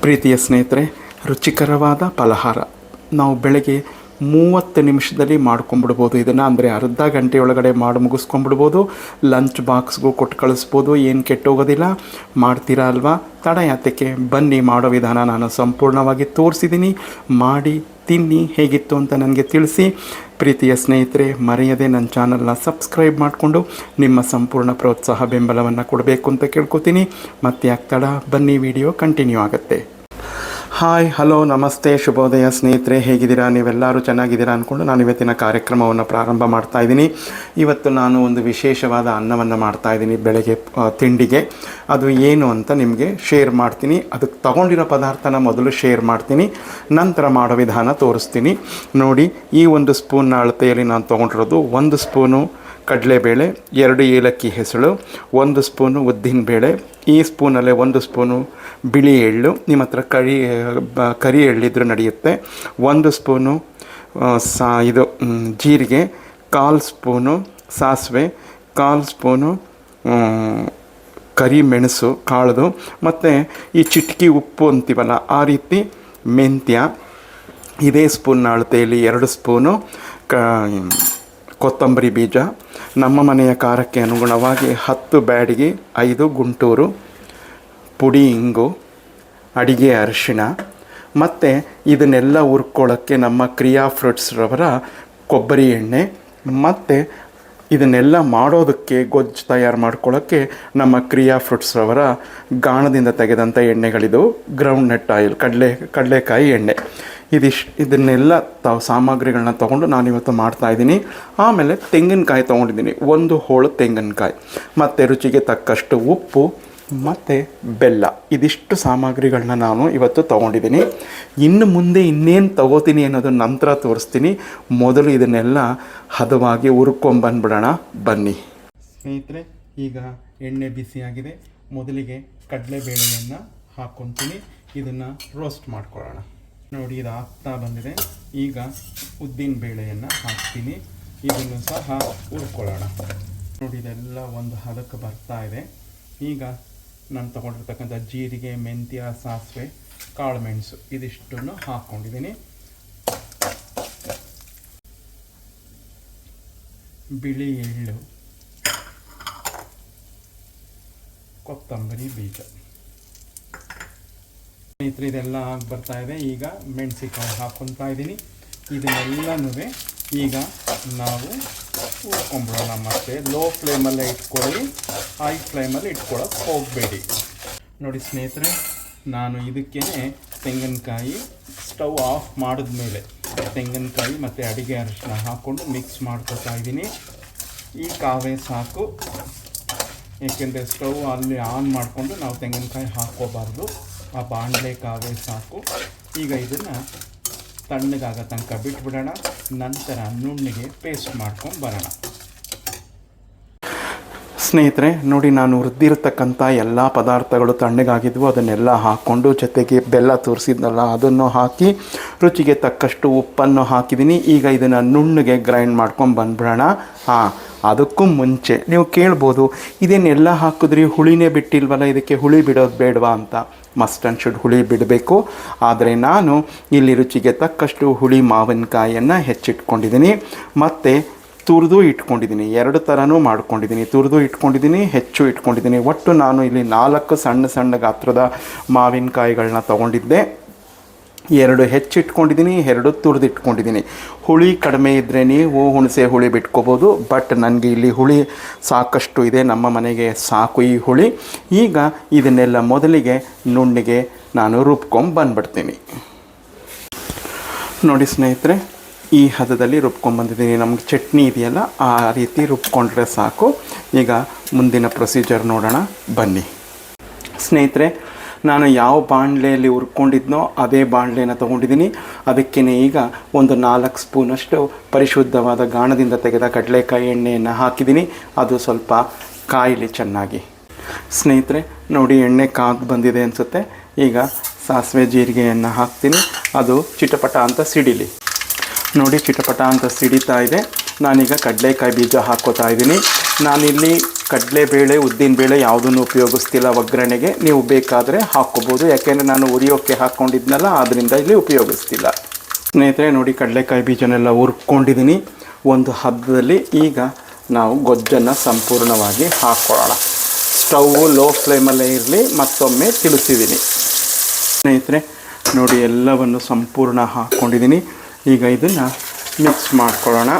ಪ್ರೀತಿಯ ಸ್ನೇಹಿತರೆ, ರುಚಿಕರವಾದ ಫಲಹಾರ ನಾವು ಬೆಳಗ್ಗೆ 30 ನಿಮಿಷದಲ್ಲಿ ಮಾಡ್ಕೊಂಬಿಡ್ಬೋದು. ಇದನ್ನು ಅಂದರೆ ಅರ್ಧ ಗಂಟೆಯೊಳಗಡೆ ಮಾಡಿ ಮುಗಿಸ್ಕೊಂಬಿಡ್ಬೋದು. ಲಂಚ್ ಬಾಕ್ಸ್ಗೂ ಕೊಟ್ಟು ಕಳಿಸ್ಬೋದು, ಏನು ಕೆಟ್ಟೋಗೋದಿಲ್ಲ. ಮಾಡ್ತೀರಾ ಅಲ್ವಾ? ತಡ ಯಾತಕ್ಕೆ, ಬನ್ನಿ ಮಾಡೋ ವಿಧಾನ ನಾನು ಸಂಪೂರ್ಣವಾಗಿ ತೋರಿಸಿದ್ದೀನಿ. ಮಾಡಿ ತಿನ್ನಿ, ಹೇಗಿತ್ತು ಅಂತ ನನಗೆ ತಿಳಿಸಿ. ಪ್ರೀತಿಯ ಸ್ನೇಹಿತರೆ, ಮರೆಯದೆ ನನ್ನ ಚಾನಲ್ನ ಸಬ್ಸ್ಕ್ರೈಬ್ ಮಾಡಿಕೊಂಡು ನಿಮ್ಮ ಸಂಪೂರ್ಣ ಪ್ರೋತ್ಸಾಹ ಬೆಂಬಲವನ್ನು ಕೊಡಬೇಕು ಅಂತ ಕೇಳ್ಕೊತೀನಿ. ಮತ್ತೆ ಯಾಕೆ ತಡ, ಬನ್ನಿ ವಿಡಿಯೋ ಕಂಟಿನ್ಯೂ ಆಗುತ್ತೆ. ಹಾಯ್, ಹಲೋ, ನಮಸ್ತೆ, ಶುಭೋದಯ ಸ್ನೇಹಿತರೆ, ಹೇಗಿದ್ದೀರಾ? ನೀವೆಲ್ಲರೂ ಚೆನ್ನಾಗಿದ್ದೀರಾ ಅಂದ್ಕೊಂಡು ನಾನು ಇವತ್ತಿನ ಕಾರ್ಯಕ್ರಮವನ್ನು ಪ್ರಾರಂಭ ಮಾಡ್ತಾಯಿದ್ದೀನಿ. ಇವತ್ತು ನಾನು ಒಂದು ವಿಶೇಷವಾದ ಅನ್ನವನ್ನು ಮಾಡ್ತಾಯಿದ್ದೀನಿ ಬೆಳಗ್ಗೆ ತಿಂಡಿಗೆ. ಅದು ಏನು ಅಂತ ನಿಮಗೆ ಶೇರ್ ಮಾಡ್ತೀನಿ. ಅದಕ್ಕೆ ತಗೊಂಡಿರೋ ಪದಾರ್ಥನ ಮೊದಲು ಶೇರ್ ಮಾಡ್ತೀನಿ, ನಂತರ ಮಾಡೋ ವಿಧಾನ ತೋರಿಸ್ತೀನಿ. ನೋಡಿ, ಈ ಒಂದು ಸ್ಪೂನ್ನ ಅಳತೆಯಲ್ಲಿ ನಾನು ತೊಗೊಂಡಿರೋದು 1 ಸ್ಪೂನು ಕಡಲೆಬೇಳೆ, 2 ಏಲಕ್ಕಿ ಹೆಸಳು, 1 ಸ್ಪೂನು ಉದ್ದಿನಬೇಳೆ, ಈ ಸ್ಪೂನಲ್ಲೇ 1 ಸ್ಪೂನು ಬಿಳಿ ಎಳ್ಳು, ನಿಮ್ಮ ಹತ್ರ ಕರಿ ಎಳ್ಳಿದ್ರೂ ನಡೆಯುತ್ತೆ, 1 ಸ್ಪೂನು ಜೀರಿಗೆ, 1/4 ಸ್ಪೂನು ಸಾಸಿವೆ, 1/4 ಸ್ಪೂನು ಕರಿಮೆಣಸು ಕಾಳದು, ಮತ್ತು ಈ ಚಿಟಕಿ ಉಪ್ಪು ಅಂತೀವಲ್ಲ ಆ ರೀತಿ ಮೆಂತ್ಯ. ಇದೇ ಸ್ಪೂನ್ನ ಅಳತೆಯಲ್ಲಿ 2 ಸ್ಪೂನು ಕೊತ್ತಂಬರಿ ಬೀಜ, ನಮ್ಮ ಮನೆಯ ಖಾರಕ್ಕೆ ಅನುಗುಣವಾಗಿ 10 ಬ್ಯಾಡಿಗೆ, 5 ಗುಂಟೂರು, ಪುಡಿ ಇಂಗು, ಅಡಿಗೆ ಅರಿಶಿಣ, ಮತ್ತು ಇದನ್ನೆಲ್ಲ ಹುರ್ಕೊಳ್ಳೋಕ್ಕೆ ನಮ್ಮ ಕ್ರಿಯಾ ಫ್ರೂಟ್ಸ್ ರವರ ಕೊಬ್ಬರಿ ಎಣ್ಣೆ, ಮತ್ತು ಇದನ್ನೆಲ್ಲ ಮಾಡೋದಕ್ಕೆ ಗೊಜ್ಜು ತಯಾರು ಮಾಡ್ಕೊಳ್ಳೋಕ್ಕೆ ನಮ್ಮ ಕ್ರಿಯಾ ಫ್ರೂಟ್ಸ್ ರವರ ಗಾಣದಿಂದ ತೆಗೆದಂಥ ಎಣ್ಣೆಗಳಿದು ಗ್ರೌಂಡ್ ನಟ್ ಆಯಿಲ್, ಕಡಲೆಕಾಯಿ ಎಣ್ಣೆ. ಇದನ್ನೆಲ್ಲ ಸಾಮಗ್ರಿಗಳನ್ನ ತೊಗೊಂಡು ನಾನಿವತ್ತು ಮಾಡ್ತಾಯಿದ್ದೀನಿ. ಆಮೇಲೆ ತೆಂಗಿನಕಾಯಿ ತೊಗೊಂಡಿದ್ದೀನಿ, 1 ಹೋಳು ತೆಂಗಿನಕಾಯಿ, ಮತ್ತು ರುಚಿಗೆ ತಕ್ಕಷ್ಟು ಉಪ್ಪು ಮತ್ತು ಬೆಲ್ಲ. ಇದಿಷ್ಟು ಸಾಮಗ್ರಿಗಳನ್ನ ನಾನು ಇವತ್ತು ತೊಗೊಂಡಿದ್ದೀನಿ. ಇನ್ನು ಮುಂದೆ ಇನ್ನೇನು ತೊಗೋತೀನಿ ಅನ್ನೋದು ನಂತರ ತೋರಿಸ್ತೀನಿ. ಮೊದಲು ಇದನ್ನೆಲ್ಲ ಹದವಾಗಿ ಹುರ್ಕೊಂಬಂದ್ಬಿಡೋಣ, ಬನ್ನಿ ಸ್ನೇಹಿತರೆ. ಈಗ ಎಣ್ಣೆ ಬಿಸಿಯಾಗಿದೆ. ಮೊದಲಿಗೆ ಕಡಲೆಬೇಳೆಯನ್ನು ಹಾಕ್ಕೊತೀನಿ, ಇದನ್ನು ರೋಸ್ಟ್ ಮಾಡ್ಕೊಳ್ಳೋಣ. ನೋಡಿ, ಇದು ಆಗ್ತಾ ಬಂದಿದೆ. ಈಗ ಉದ್ದಿನ ಬೇಳೆಯನ್ನು ಹಾಕ್ತೀನಿ, ಇದನ್ನು ಸಹ ಹುರ್ಕೊಳ್ಳೋಣ. ನೋಡಿ, ಇದೆಲ್ಲ ಒಂದು ಹದಕ್ಕೆ ಬರ್ತಾ ಇದೆ. ಈಗ ನಾನು ತೊಗೊಂಡಿರ್ತಕ್ಕಂಥ ಜೀರಿಗೆ, ಮೆಂತ್ಯ, ಸಾಸಿವೆ, ಕಾಳು ಮೆಣಸು ಇದಿಷ್ಟನ್ನು ಹಾಕ್ಕೊಂಡಿದ್ದೀನಿ. ಬಿಳಿ ಎಳ್ಳು, ಕೊತ್ತಂಬರಿ ಬೀಜ, ಸ್ನೇಹಿತರೆ ಇದೆಲ್ಲ ಆಗಿ ಬರ್ತಾ ಇದೆ. ಈಗ ಮೆಣಸಿನಕಾಯಿ ಹಾಕ್ಕೊತಾ ಇದ್ದೀನಿ. ಇದನ್ನೆಲ್ಲನೂ ಈಗ ನಾವು ಹುರ್ಕೊಂಬಿಡೋಣ. ಮತ್ತು ಲೋ ಫ್ಲೇಮಲ್ಲೇ ಇಟ್ಕೊಳ್ಳಿ, ಹೈ ಫ್ಲೇಮಲ್ಲಿ ಇಟ್ಕೊಳ್ಳೋಕೆ ಹೋಗಬೇಡಿ. ನೋಡಿ ಸ್ನೇಹಿತರೆ, ನಾನು ಇದಕ್ಕೇ ತೆಂಗಿನಕಾಯಿ ಸ್ಟವ್ ಆಫ್ ಮಾಡಿದ್ಮೇಲೆ ತೆಂಗಿನಕಾಯಿ ಮತ್ತು ಅಡಿಗೆ ಅರಿಶಿನ ಹಾಕ್ಕೊಂಡು ಮಿಕ್ಸ್ ಮಾಡ್ಕೊತಾ ಇದ್ದೀನಿ. ಈ ಕಾವೇ ಸಾಕು, ಏಕೆಂದರೆ ಸ್ಟವ್ ಅಲ್ಲಿ ಆನ್ ಮಾಡಿಕೊಂಡು ನಾವು ತೆಂಗಿನಕಾಯಿ ಹಾಕ್ಕೋಬಾರ್ದು. ಆ ಬಾಣಲೆ ಕಾವೇ ಸಾಕು. ಈಗ ಇದನ್ನು ತಣ್ಣಗಾಗ ತನಕ ಬಿಟ್ಬಿಡೋಣ, ನಂತರ ನುಣ್ಣಗೆ ಪೇಸ್ಟ್ ಮಾಡ್ಕೊಂಡು ಬರೋಣ. ಸ್ನೇಹಿತರೆ ನೋಡಿ, ನಾನು ಹುರಿದಿರ್ತಕ್ಕಂಥ ಎಲ್ಲ ಪದಾರ್ಥಗಳು ತಣ್ಣಗಾಗಿದ್ವು, ಅದನ್ನೆಲ್ಲ ಹಾಕ್ಕೊಂಡು ಜೊತೆಗೆ ಬೆಲ್ಲ ತೋರಿಸಿದ್ನಲ್ಲ ಅದನ್ನು ಹಾಕಿ ರುಚಿಗೆ ತಕ್ಕಷ್ಟು ಉಪ್ಪನ್ನು ಹಾಕಿದ್ದೀನಿ. ಈಗ ಇದನ್ನು ನುಣ್ಣಗೆ ಗ್ರೈಂಡ್ ಮಾಡ್ಕೊಂಡು ಬಂದ್ಬಿಡೋಣ. ಅದಕ್ಕೂ ಮುಂಚೆ ನೀವು ಕೇಳ್ಬೋದು, ಇದನ್ನೆಲ್ಲ ಹಾಕಿದ್ರಿ ಹುಳಿನೇ ಬಿಟ್ಟಿಲ್ವಲ್ಲ, ಇದಕ್ಕೆ ಹುಳಿ ಬಿಡೋದು ಬೇಡವಾ ಅಂತ. ಮಸ್ಟ್ ಆ್ಯಂಡ್ ಶುಡ್ ಹುಳಿ ಬಿಡಬೇಕು. ಆದರೆ ನಾನು ಇಲ್ಲಿ ರುಚಿಗೆ ತಕ್ಕಷ್ಟು ಹುಳಿ ಮಾವಿನಕಾಯಿಯನ್ನು ಹೆಚ್ಚಿಟ್ಕೊಂಡಿದ್ದೀನಿ, ಮತ್ತು ತುರಿದು ಇಟ್ಕೊಂಡಿದ್ದೀನಿ. 2 ಥರನೂ ಮಾಡ್ಕೊಂಡಿದ್ದೀನಿ, ತುರಿದು ಇಟ್ಕೊಂಡಿದ್ದೀನಿ, ಹೆಚ್ಚು ಇಟ್ಕೊಂಡಿದ್ದೀನಿ. ಒಟ್ಟು ನಾನು ಇಲ್ಲಿ 4 ಸಣ್ಣ ಸಣ್ಣ ಗಾತ್ರದ ಮಾವಿನಕಾಯಿಗಳನ್ನ ತೊಗೊಂಡಿದ್ದೆ. 2 ಹೆಚ್ಚಿಟ್ಕೊಂಡಿದ್ದೀನಿ, 2 ತುರಿದು ಇಟ್ಕೊಂಡಿದ್ದೀನಿ. ಹುಳಿ ಕಡಿಮೆ ಇದ್ದರೆ ನೀವು ಹುಣಸೆ ಹುಳಿ ಬಿಟ್ಕೋಬೋದು, ಬಟ್ ನನಗೆ ಇಲ್ಲಿ ಹುಳಿ ಸಾಕಷ್ಟು ಇದೆ, ನಮ್ಮ ಮನೆಗೆ ಸಾಕು ಈ ಹುಳಿ. ಈಗ ಇದನ್ನೆಲ್ಲ ಮೊದಲಿಗೆ ನುಣ್ಣಿಗೆ ನಾನು ರುಬ್ಕೊಂಡ್ಬಂದ್ಬಿಡ್ತೀನಿ. ನೋಡಿ ಸ್ನೇಹಿತರೆ, ಈ ಹದದಲ್ಲಿ ರುಬ್ಕೊಂಡ್ಬಂದಿದ್ದೀನಿ. ನಮಗೆ ಚಟ್ನಿ ಇದೆಯಲ್ಲ ಆ ರೀತಿ ರುಬ್ಕೊಂಡ್ರೆ ಸಾಕು. ಈಗ ಮುಂದಿನ ಪ್ರೊಸೀಜರ್ ನೋಡೋಣ, ಬನ್ನಿ ಸ್ನೇಹಿತರೆ. ನಾನು ಯಾವ ಬಾಣಲೆಯಲ್ಲಿ ಹುರ್ಕೊಂಡಿದ್ನೋ ಅದೇ ಬಾಣಲೆನ ತೊಗೊಂಡಿದ್ದೀನಿ. ಅದಕ್ಕೇ ಈಗ ಒಂದು 4 ಸ್ಪೂನಷ್ಟು ಪರಿಶುದ್ಧವಾದ ಗಾಣದಿಂದ ತೆಗೆದ ಕಡಲೆಕಾಯಿ ಎಣ್ಣೆಯನ್ನು ಹಾಕಿದ್ದೀನಿ. ಅದು ಸ್ವಲ್ಪ ಕಾಯಿಲಿ ಚೆನ್ನಾಗಿ. ಸ್ನೇಹಿತರೆ ನೋಡಿ, ಎಣ್ಣೆ ಕಾದು ಬಂದಿದೆ ಅನಿಸುತ್ತೆ. ಈಗ ಸಾಸಿವೆ ಜೀರಿಗೆಯನ್ನು ಹಾಕ್ತೀನಿ, ಅದು ಚಿಟಪಟ ಅಂತ ಸಿಡಿಲಿ. ನೋಡಿ, ಚಿಟಪಟ ಅಂತ ಸಿಡಿತಾ ಇದೆ. ನಾನೀಗ ಕಡಲೆಕಾಯಿ ಬೀಜ ಹಾಕ್ಕೋತಾ ಇದ್ದೀನಿ. ನಾನಿಲ್ಲಿ ಕಡಲೆಬೇಳೆ ಉದ್ದಿನಬೇಳೆ ಯಾವುದನ್ನು ಉಪಯೋಗಿಸ್ತಿಲ್ಲ ಒಗ್ಗರಣೆಗೆ. ನೀವು ಬೇಕಾದರೆ ಹಾಕ್ಕೋಬೋದು, ಯಾಕೆಂದರೆ ನಾನು ಉರಿಯೋಕ್ಕೆ ಹಾಕ್ಕೊಂಡಿದ್ನಲ್ಲ ಆದ್ದರಿಂದ ಇಲ್ಲಿ ಉಪಯೋಗಿಸ್ತಿಲ್ಲ. ಸ್ನೇಹಿತರೆ ನೋಡಿ, ಕಡಲೆಕಾಯಿ ಬೀಜನೆಲ್ಲ ಹುರ್ಕೊಂಡಿದ್ದೀನಿ ಒಂದು ಹದದಲ್ಲಿ. ಈಗ ನಾವು ಗೊಜ್ಜನ್ನು ಸಂಪೂರ್ಣವಾಗಿ ಹಾಕ್ಕೊಳ್ಳೋಣ. ಸ್ಟೌವು ಲೋ ಫ್ಲೇಮಲ್ಲೇ ಇರಲಿ. ಮತ್ತೊಮ್ಮೆ ತಿಳಿಸಿದ್ದೀನಿ ಸ್ನೇಹಿತರೆ. ನೋಡಿ, ಎಲ್ಲವನ್ನು ಸಂಪೂರ್ಣ ಹಾಕ್ಕೊಂಡಿದ್ದೀನಿ. ಈಗ ಇದನ್ನು ಮಿಕ್ಸ್ ಮಾಡ್ಕೊಳ್ಳೋಣ.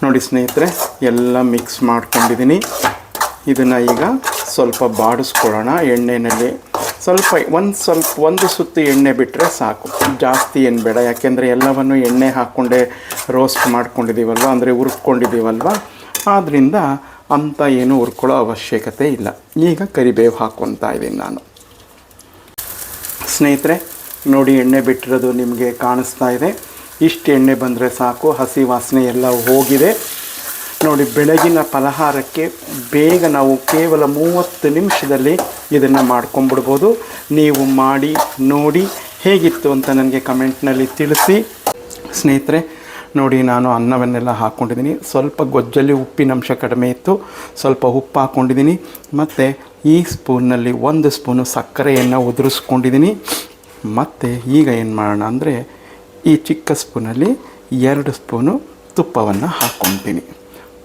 ನೋಡಿ ಸ್ನೇಹಿತರೆ, ಎಲ್ಲ ಮಿಕ್ಸ್ ಮಾಡ್ಕೊಂಡಿದ್ದೀನಿ. ಇದನ್ನು ಈಗ ಸ್ವಲ್ಪ ಬಾಡಿಸ್ಕೊಳ್ಳೋಣ ಎಣ್ಣೆಯಲ್ಲಿ. ಒಂದು ಸುತ್ತು ಎಣ್ಣೆ ಬಿಟ್ಟರೆ ಸಾಕು, ಜಾಸ್ತಿ ಏನು ಬೇಡ. ಯಾಕೆಂದರೆ ಎಲ್ಲವನ್ನು ಎಣ್ಣೆ ಹಾಕ್ಕೊಂಡೆ ರೋಸ್ಟ್ ಮಾಡ್ಕೊಂಡಿದ್ದೀವಲ್ವ, ಅಂದರೆ ಹುರ್ಕೊಂಡಿದ್ದೀವಲ್ವ, ಆದ್ದರಿಂದ ಅಂಥ ಏನು ಹುರ್ಕೊಳ್ಳೋ ಅವಶ್ಯಕತೆ ಇಲ್ಲ. ಈಗ ಕರಿಬೇವು ಹಾಕ್ಕೊತಾ ಇದ್ದೀನಿ ನಾನು. ಸ್ನೇಹಿತರೆ ನೋಡಿ, ಎಣ್ಣೆ ಬಿಟ್ಟಿರೋದು ನಿಮಗೆ ಕಾಣಿಸ್ತಾ ಇದೆ. ಇಷ್ಟು ಎಣ್ಣೆ ಬಂದರೆ ಸಾಕು, ಹಸಿ ವಾಸನೆ ಎಲ್ಲ ಹೋಗಿದೆ. ನೋಡಿ, ಬೆಳಗಿನ ಫಲಹಾರಕ್ಕೆ ಬೇಗ ನಾವು ಕೇವಲ 30 ನಿಮಿಷದಲ್ಲಿ ಇದನ್ನು ಮಾಡ್ಕೊಂಬಿಡ್ಬೋದು. ನೀವು ಮಾಡಿ ನೋಡಿ ಹೇಗಿತ್ತು ಅಂತ ನನಗೆ ಕಮೆಂಟ್ನಲ್ಲಿ ತಿಳಿಸಿ. ಸ್ನೇಹಿತರೆ ನೋಡಿ, ನಾನು ಅನ್ನವನ್ನೆಲ್ಲ ಹಾಕ್ಕೊಂಡಿದ್ದೀನಿ. ಸ್ವಲ್ಪ ಗೊಜ್ಜಲ್ಲಿ ಉಪ್ಪಿನಂಶ ಕಡಿಮೆ ಇತ್ತು, ಸ್ವಲ್ಪ ಉಪ್ಪು ಹಾಕ್ಕೊಂಡಿದ್ದೀನಿ. ಮತ್ತು ಈ ಸ್ಪೂನ್ನಲ್ಲಿ 1 ಸ್ಪೂನು ಸಕ್ಕರೆಯನ್ನು ಉದುರಿಸ್ಕೊಂಡಿದ್ದೀನಿ. ಮತ್ತು ಈಗ ಏನು ಮಾಡೋಣ ಅಂದರೆ, ಈ ಚಿಕ್ಕ ಸ್ಪೂನಲ್ಲಿ 2 ಸ್ಪೂನು ತುಪ್ಪವನ್ನು ಹಾಕ್ಕೊತೀನಿ.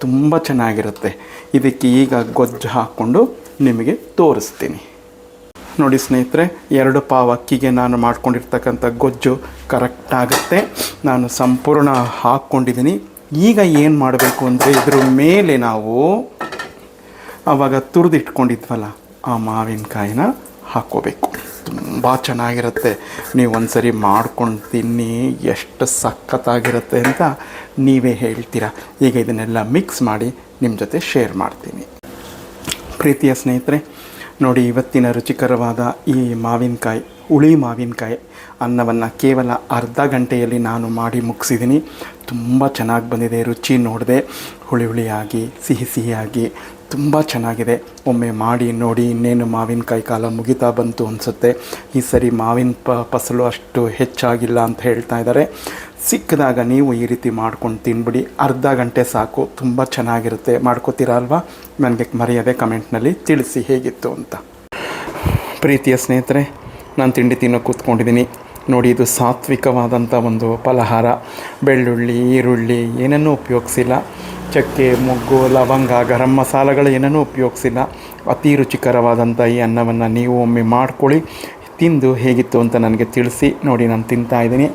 ತುಂಬ ಚೆನ್ನಾಗಿರುತ್ತೆ. ಇದಕ್ಕೆ ಈಗ ಗೊಜ್ಜು ಹಾಕ್ಕೊಂಡು ನಿಮಗೆ ತೋರಿಸ್ತೀನಿ. ನೋಡಿ ಸ್ನೇಹಿತರೆ, 2 ಪಾವ್ ಅಕ್ಕಿಗೆ ನಾನು ಮಾಡ್ಕೊಂಡಿರ್ತಕ್ಕಂಥ ಗೊಜ್ಜು ಕರೆಕ್ಟಾಗುತ್ತೆ. ನಾನು ಸಂಪೂರ್ಣ ಹಾಕ್ಕೊಂಡಿದ್ದೀನಿ. ಈಗ ಏನು ಮಾಡಬೇಕು ಅಂದರೆ, ಇದ್ರ ಮೇಲೆ ನಾವು ಆವಾಗ ತುರಿದಿಟ್ಕೊಂಡಿದ್ವಲ್ಲ ಆ ಮಾವಿನಕಾಯಿನ ಹಾಕ್ಕೋಬೇಕು. ತುಂಬ ಚೆನ್ನಾಗಿರುತ್ತೆ. ನೀವು ಒಂದು ಸರಿ ಮಾಡ್ಕೊಂಡು ತಿನ್ನಿ, ಎಷ್ಟು ಸಖತ್ತಾಗಿರುತ್ತೆ ಅಂತ ನೀವೇ ಹೇಳ್ತೀರಾ. ಈಗ ಇದನ್ನೆಲ್ಲ ಮಿಕ್ಸ್ ಮಾಡಿ ನಿಮ್ಮ ಜೊತೆ ಶೇರ್ ಮಾಡ್ತೀನಿ. ಪ್ರೀತಿಯ ಸ್ನೇಹಿತರೆ ನೋಡಿ, ಇವತ್ತಿನ ರುಚಿಕರವಾದ ಈ ಮಾವಿನಕಾಯಿ, ಹುಳಿ ಮಾವಿನಕಾಯಿ ಅನ್ನವನ್ನು ಕೇವಲ ಅರ್ಧ ಗಂಟೆಯಲ್ಲಿ ನಾನು ಮಾಡಿ ಮುಗಿಸಿದ್ದೀನಿ. ತುಂಬ ಚೆನ್ನಾಗಿ ಬಂದಿದೆ. ರುಚಿ ನೋಡಿದೆ, ಹುಳಿ ಹುಳಿಯಾಗಿ ಸಿಹಿ ಸಿಹಿಯಾಗಿ ತುಂಬ ಚೆನ್ನಾಗಿದೆ. ಒಮ್ಮೆ ಮಾಡಿ ನೋಡಿ. ಇನ್ನೇನು ಮಾವಿನಕಾಯಿ ಕಾಲ ಮುಗಿತಾ ಬಂತು ಅನಿಸುತ್ತೆ. ಈ ಸರಿ ಮಾವಿನ ಫಸಲು ಅಷ್ಟು ಹೆಚ್ಚಾಗಿಲ್ಲ ಅಂತ ಹೇಳ್ತಾ ಇದ್ದಾರೆ. ಸಿಕ್ಕಿದಾಗ ನೀವು ಈ ರೀತಿ ಮಾಡ್ಕೊಂಡು ತಿನ್ಬಿಡಿ. ಅರ್ಧ ಗಂಟೆ ಸಾಕು, ತುಂಬ ಚೆನ್ನಾಗಿರುತ್ತೆ. ಮಾಡ್ಕೋತೀರಾ ಅಲ್ವಾ? ನನಗೆ ಮರೆಯದೆ ಕಮೆಂಟ್ನಲ್ಲಿ ತಿಳಿಸಿ ಹೇಗಿತ್ತು ಅಂತ. ಪ್ರೀತಿಯ ಸ್ನೇಹಿತರೆ, ನಾನು ತಿಂಡಿ ತಿನ್ನೋ ಕೂತ್ಕೊಂಡಿದ್ದೀನಿ. ನೋಡಿ, ಇದು ಸಾತ್ವಿಕವಾದಂಥ ಒಂದು ಫಲಹಾರ. ಬೆಳ್ಳುಳ್ಳಿ, ಈರುಳ್ಳಿ ಏನನ್ನೂ ಉಪಯೋಗಿಸಿಲ್ಲ. ಚಕ್ಕೆ, ಮೊಗ್ಗು, ಲವಂಗ, ಗರಂ ಮಸಾಲೆಗಳು ಏನನ್ನೂ ಉಪಯೋಗಿಸಿಲ್ಲ. ಅತಿ ರುಚಿಕರವಾದಂಥ ಈ ಅನ್ನವನ್ನು ನೀವು ಒಮ್ಮೆ ಮಾಡ್ಕೊಳ್ಳಿ. ತಿಂದು ಹೇಗಿತ್ತು ಅಂತ ನನಗೆ ತಿಳಿಸಿ. ನೋಡಿ, ನಾನು ತಿಂತಾಯಿದ್ದೀನಿ.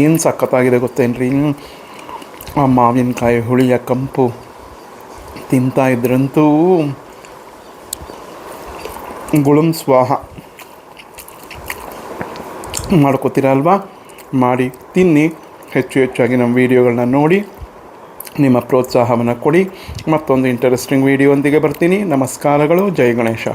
ಏನು ಸಖತ್ತಾಗಿದೆ ಗೊತ್ತೇನ್ರಿ. ಆ ಮಾವಿನಕಾಯಿ ಹುಳಿಯ ಕಂಪು ತಿಂತಾಯಿದ್ರಂತೂ ಗುಳುಂ ಸ್ವಾಹ. ಮಾಡ್ಕೋತೀರ ಅಲ್ವಾ? ಮಾಡಿ ತಿನ್ನಿ. ಹೆಚ್ಚಾಗಿ ನಮ್ಮ ವೀಡಿಯೋಗಳನ್ನ ನೋಡಿ ನಿಮ್ಮ ಪ್ರೋತ್ಸಾಹವನ್ನು ಕೊಡಿ. ಮತ್ತೊಂದು ಇಂಟ್ರೆಸ್ಟಿಂಗ್ ವೀಡಿಯೋ ಒಂದಿಗೆ ಬರ್ತೀನಿ. ನಮಸ್ಕಾರಗಳು. ಜೈ ಗಣೇಶ.